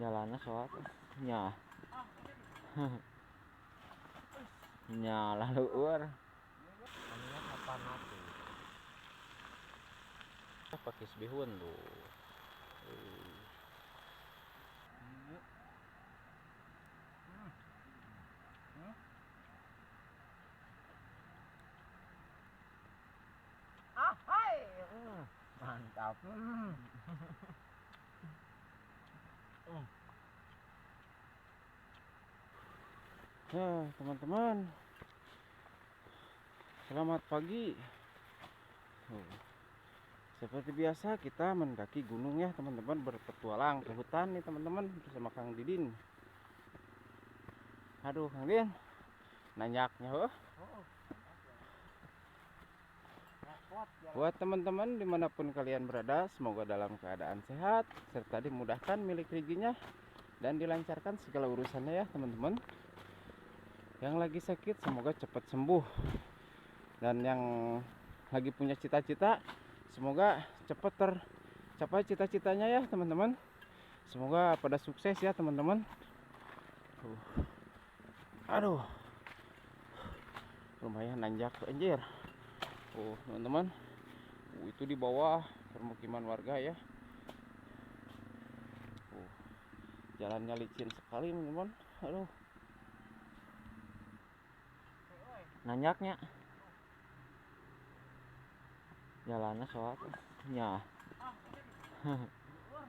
Jalannya soal nya nya lalu anunya apa natu pakai sebihun tuh. Hai. Mantap. Nah, teman-teman, selamat pagi. Seperti biasa kita mendaki gunung ya teman-teman, berpetualang ke hutan nih teman-teman bersama Kang Didin. Aduh Kang Didin, nanyaknya Buat teman-teman dimanapun kalian berada, semoga dalam keadaan sehat serta dimudahkan milik rezekinya dan dilancarkan segala urusannya ya teman-teman. Yang lagi sakit semoga cepat sembuh, dan yang lagi punya cita-cita semoga cepat tercapai cita-citanya ya teman-teman. Semoga pada sukses ya teman-teman. Aduh, lumayan nanjak anjir. Teman-teman, itu di bawah permukiman warga ya. Jalannya licin sekali teman-teman. Aduh, nanyaknya jalannya soal nya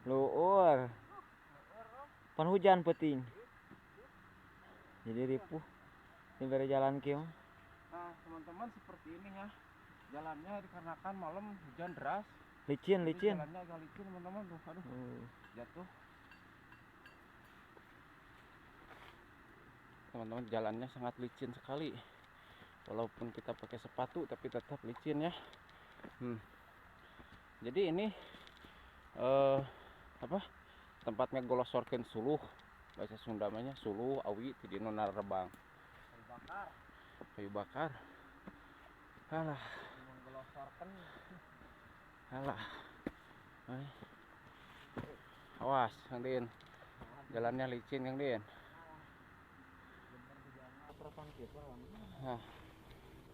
luur pan hujan peting jadi ripuh ini dari jalan kieu. Nah teman-teman, seperti ini ya jalannya, dikarenakan malam hujan deras, licin jalannya agak licin teman-teman tuh. Aduh, jatuh teman-teman, jalannya sangat licin sekali walaupun kita pakai sepatu tapi tetap licin ya. Jadi ini tempatnya golosorkeun suluh, bahasa Sunda namanya suluh awi di nona rebang kayu bakar. Alah awas Kang Din, jalannya licin Kang Din. Nah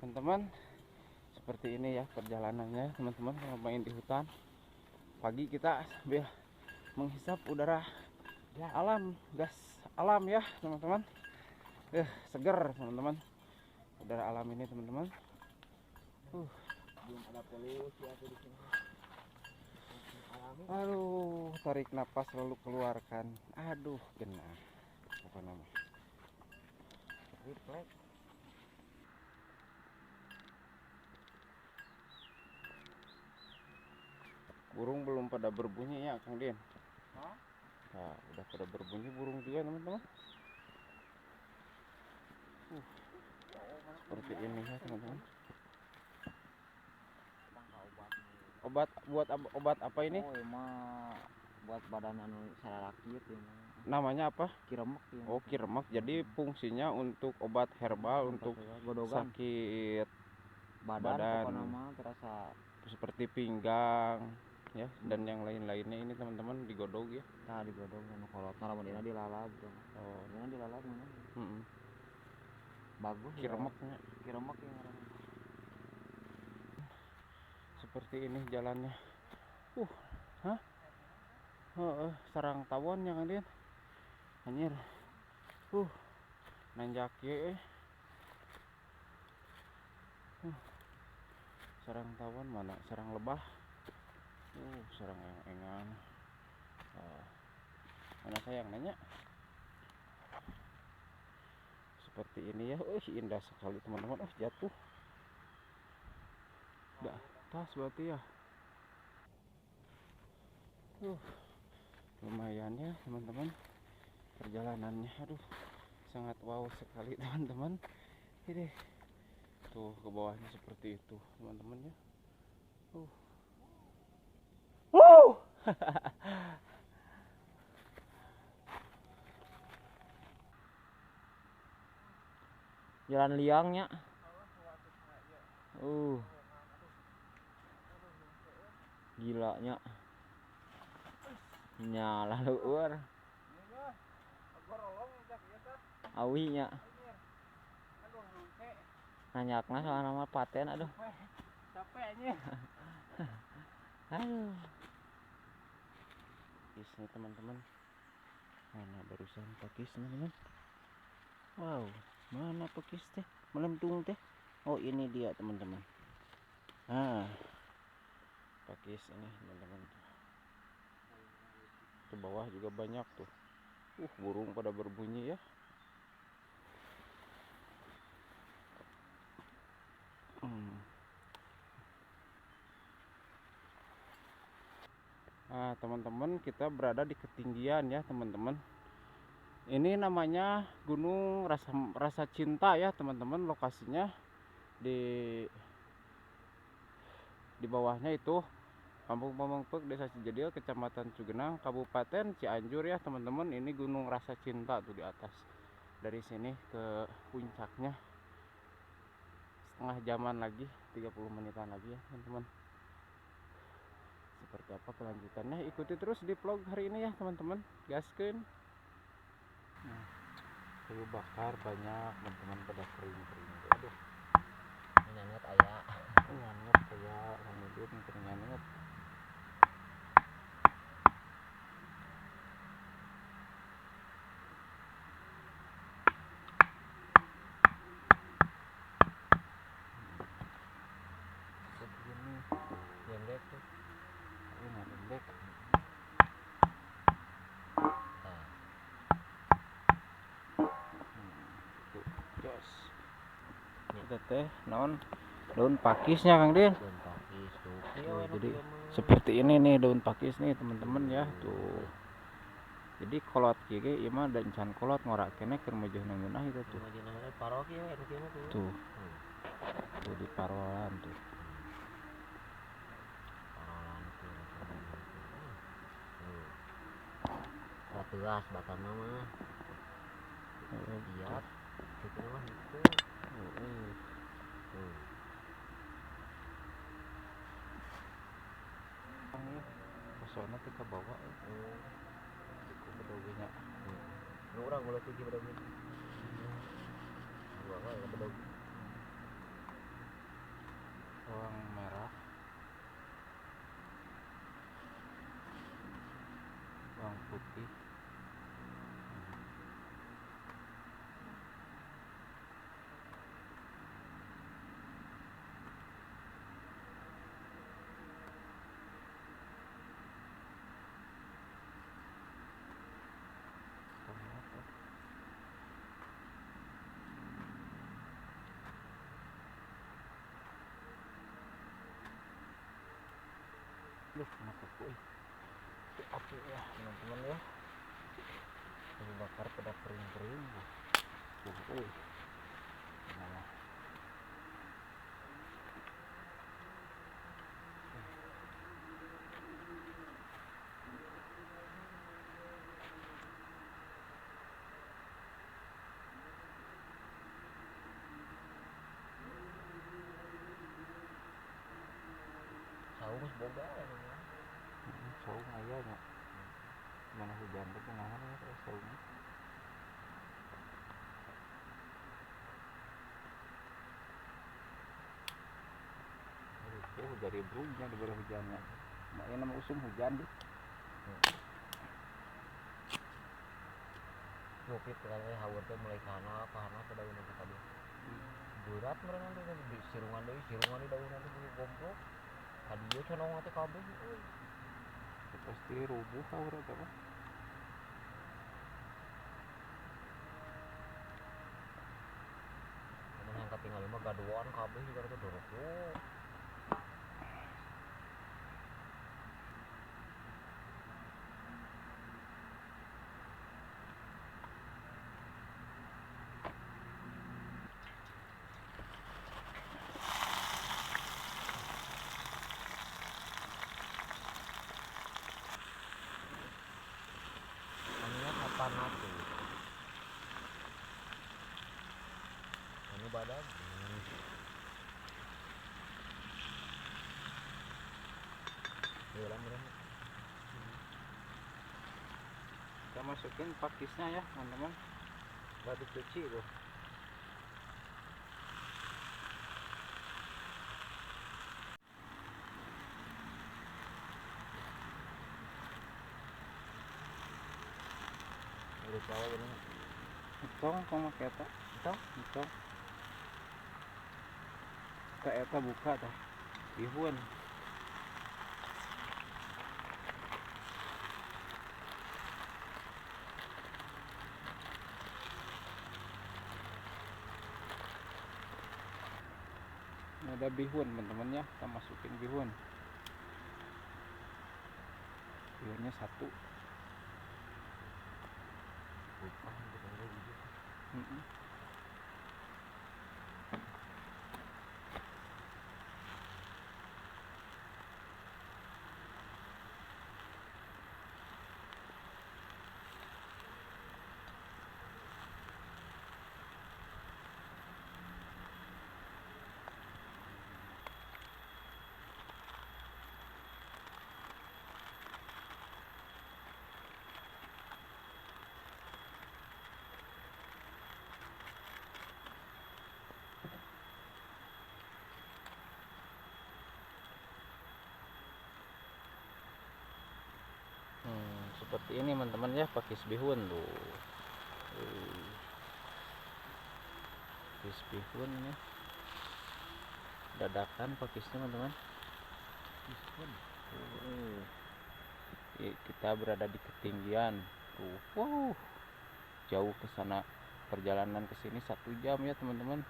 teman-teman, seperti ini ya perjalanannya teman-teman, main di hutan. Pagi kita sambil menghisap udara alam, gas alam ya teman-teman. Seger teman-teman udara alam ini teman-teman. Belum ada polusi aku di sini. Aduh, tarik napas lalu keluarkan. Aduh, genah. Apa nama? Refleks. Burung belum pada berbunyi ya Kang Din. Nah, udah pada berbunyi burung juga teman-teman. Seperti ini ya teman-teman. Obat apa ini? Oh, mah buat badan anu sararaki itu. Namanya apa? Kiremek ya. Oh, kiremek. Jadi fungsinya untuk obat herbal untuk godogan, sakit badan. Pokoknya mah terasa seperti pinggang ya, dan yang lain-lainnya ini teman-teman digodog ya. Nah, digodog anu kolot lamun dina dilalab. Oh, dina dilalab mana? Bagus kiremeknya. Kiremek yang ngaranna. Seperti ini jalannya. Sarang tawon yang Din. Anjir. Nanjak ye. Sarang tawon mana? Sarang lebah. Sarang engan. Mana sayang nanya. Seperti ini ya. Indah sekali teman-teman. Jatuh. Udah atas berarti ya. Lumayan ya teman-teman perjalanannya. Aduh, sangat wow sekali teman-teman. Ini tuh ke bawahnya seperti itu teman-teman ya. Jalan liangnya. Gilanya. Nyala luur. awinya Aduh, nongke. nanyakna soal nama paten aduh. Capeknya. Aduh. Pakis nih teman-teman. Mana barusan pakis teman-teman. Wow, mana pakis teh? Melentung teh. Oh, ini dia teman-teman. Nah, pakis ini teman-teman. Ke bawah juga banyak tuh. Burung pada berbunyi ya. Nah, teman-teman, kita berada di ketinggian ya, teman-teman. Ini namanya Gunung Rasa Cinta ya, teman-teman. Lokasinya di bawahnya itu Kampung Pamengpeuk, Desa Cijedil, Kecamatan Cugenang, Kabupaten Cianjur ya, teman-teman. Ini Gunung Rasa Cinta tuh di atas. Dari sini ke puncaknya setengah jaman lagi, 30 menitan lagi ya, teman-teman. Seperti apa kelanjutannya, ikuti terus di vlog hari ini ya, teman-teman. Gaskeun. Kayu bakar banyak, teman-teman, pada kering-kering. Aduh, Nyanget aya. nyanget kayak hidup nyanget. Begini, Jendek tuh. ini ngendek. Nah, Tuh, jos. Itu teh non daun pakisnya Kang Din. daun pakis tuh. Tuh, jadi seperti ini nih daun pakis nih teman-teman ya tuh. Jadi kolot kieu ge ieu mah dan can kolot ngorak kene keur meujeunna ngeunah itu tuh. Parok ya rukiana tuh. Tuh. Tuh di parolan tuh. Parolan tuh. Ratuas batangna mah. Lihat. Itu mah itu. Tuh. Pesona teh ka bawah ku bedogenya. Nu urang ulah tuh bedog. Gua mah bedog. Bawang merah, bawang putih, tomat. Duh, kenapa kuy? Api ya, teman-teman ya. Kayu bakar pada kering-kering. Tuh, nah. Saung boga ya. Saung aya nya. Mana hujan teh kumaha ya saungnya. Dari brugnya di bawah hujannya. Makanya nama usum hujan deh. Ngupit katanya haur teh mulai kana ke daun itu tadi. Berat mereka tuh di sirungan di daunan tuh gombrok. Tadi dia conong teh kabeh. Pasti rubuh haur eta mah. Karena yang ketinggalan mah gaduan kabeh juga itu dorok tuh. Panas tuh. Ini badan. Iya mereka. Kita masukin pakisnya ya, teman-teman. Nggak dicuci tuh. Urus bawa ini. Itong kok make eta. Itong? Itong. Eta buka tah. Bihun. Ini ada bihun teman-teman ya, kita masukin bihun. Bihunnya satu. Bukan, bukan gitu. Mm-mm. Seperti ini teman-teman ya, pakis bihun tuh. Pakis bihun ini. Dadakan pakisnya teman-teman. Bihun. Kita berada di ketinggian tuh. Wow. Jauh ke sana, perjalanan ke sini 1 jam ya teman-teman.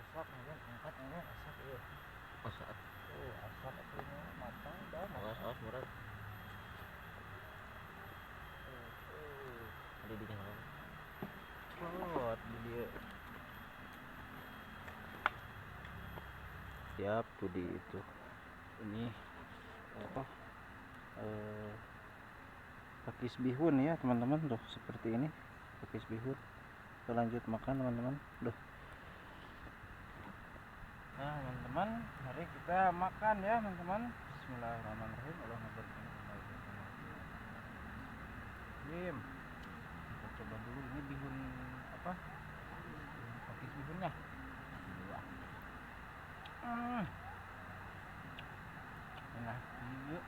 Asap mungkin angkat ini asap ya. Asap. Oh, asap ini matang dah. Awas murad. Ada di tengah. Oh, di dia. Siap tuh di itu. Ini apa? Pakis bihun ya teman-teman tuh, seperti ini. Pakis bihun. Kita lanjut makan teman-teman. Duh. Nah teman-teman, mari kita makan ya teman-teman. Bismillahirrahmanirrahim. Allahumma barik lana fi Bismillahirrahmanirrahim. Kita coba dulu ini bihun apa? Pakis bihunnya. Enak iya.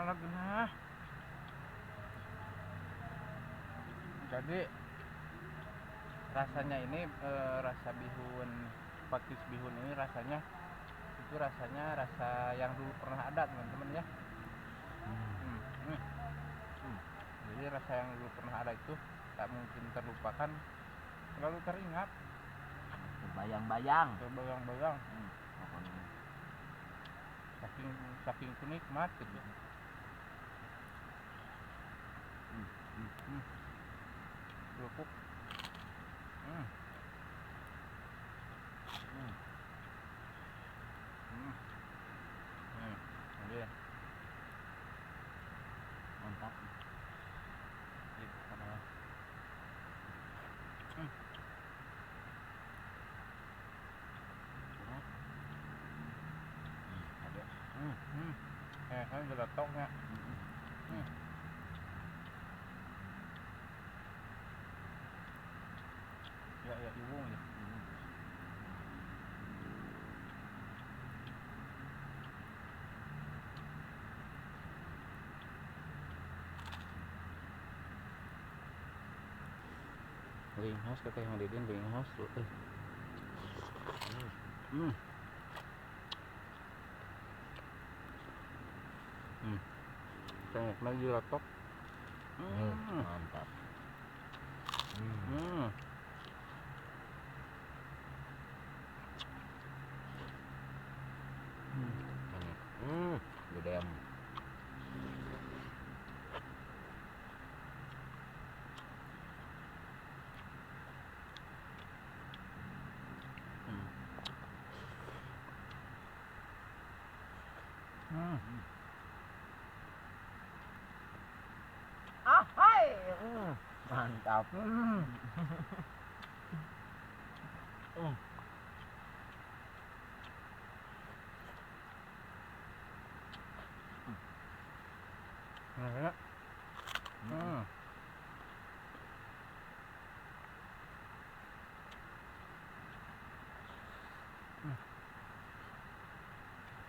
Lagi nah. Jadi rasanya ini rasa bihun, pakis bihun ini rasanya itu rasa yang dulu pernah ada teman-teman ya. Jadi rasa yang dulu pernah ada itu tak mungkin terlupakan, selalu teringat, Terbayang-bayang. saking nikmat gitu. Kerupuk. Iya. Mantap. Gitu karena ada. Kan geletoknya. Ya iwung ya. Linghas kata yang Didin, linghas tuh. Tengok lagi geletok. Mantap. Gede. Mantap. Enak. Hmm.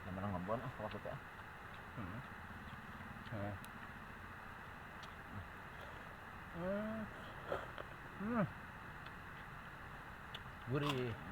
Namanya ngebon waktu itu. Hmm. Hmm. Hmm. Gurih.